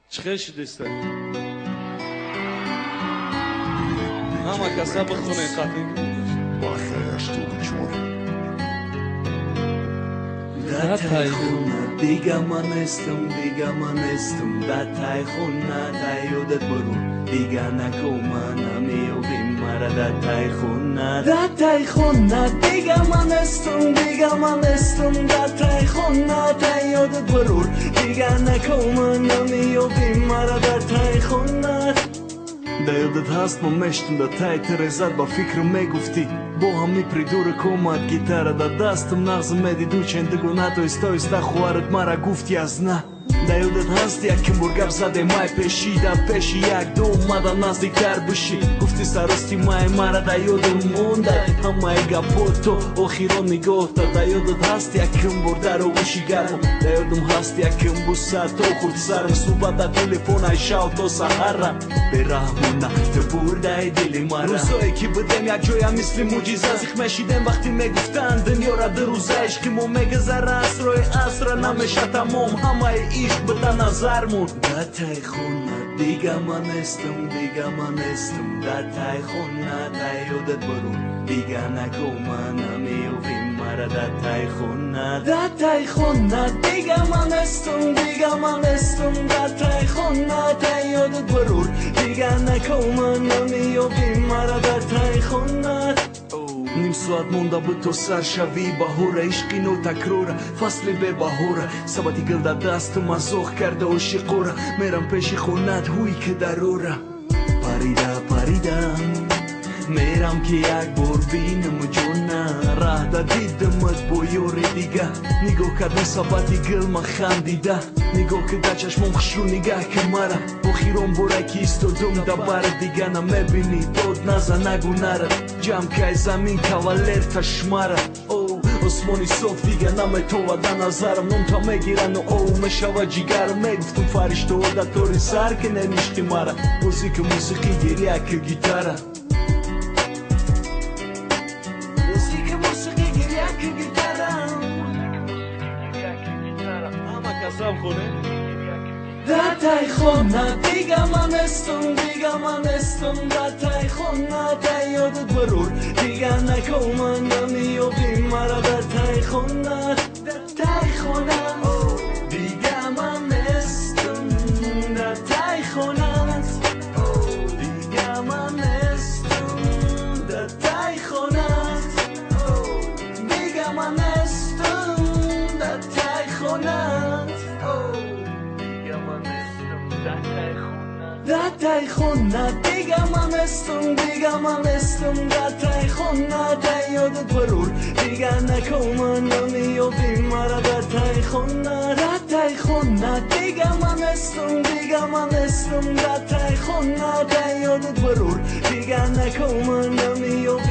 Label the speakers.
Speaker 1: چخه شدیسته همه کسا بخونه خطین
Speaker 2: Da taj khuna diga manestum da taj khuna taj odet boru diga na komana mi ovim mara da taj khuna diga manestum da taj khuna taj odet boru diga na komana mi ovim mara da taj khuna Da yıldıt hasma meştum da tay terezat ba fikrim me gufti Bo hami pridure komad gitara da dastım nağzım medi duçen digo nato ista хуарат mara gufti ja zna Da yıldıt hasti akim burgar zade maj peshi da peshi jak do mada nazdiktar bishi Gufti sarosti maj mara da yodum monda Hama ega poto ohiron nigota Da yıldıt hasti akim burdar o ushi garmo Da yodum hasti akim busat o kurtsarm Suba da telefona išao to Sahara Berahmona te burdaj dili mara Ruzoe ki budem jak joja mislim muđiza Zihmešidem vakti me guftan Dënjora dëruza ishkimo me gëzara asroj asra na me shata mom Hama e ishk bëta nazar mun Da taj khuna diga manestum Da taj khuna taj odet borun Diga na komana mi ovim mara Da taj khuna diga manestum Da taj khuna taj odet borun Diga na komana mi ovim mara Da taj khuna نیم ساعت مونده به تو سرشوی بهوره عشقی نو تکروره فصل به بهوره سبتی گل در دست مزاق کرده و شقوره میرم پیش خونت هوی که دروره پریدم میرم که یک بار بینم جونه راه دا دیدمت با یوری دیگه نگاه کردن سبتی گل ما خندیده نگاه که در چشمم خشو نگه که مرا با خیرون برکی استودم دا بر دیگه نمیبینی داد نزا نگو نره جمع که زمین کاولر تشمره osmoni sof دیگه نمیتوه در نظرم نم تا میگیرن و او مشوه جیگرم میگفتم فرشته و در طوری سر که نمیشتی مرا موسیقی گیریه که گیتاره Da taj khuna diga manestum Da taj khuna taj odet borur Diga na komana mi ovim mara Da taj khuna Diga manestum Da taj khuna Diga manestum Da taj khuna Diga manestum Da taj khuna Da taj khuna diga manestum Da taj khuna taj odet borur Diga na komana mi ovim mara Da taj khuna diga manestum Da taj khuna taj odet borur Diga na komana mi ovim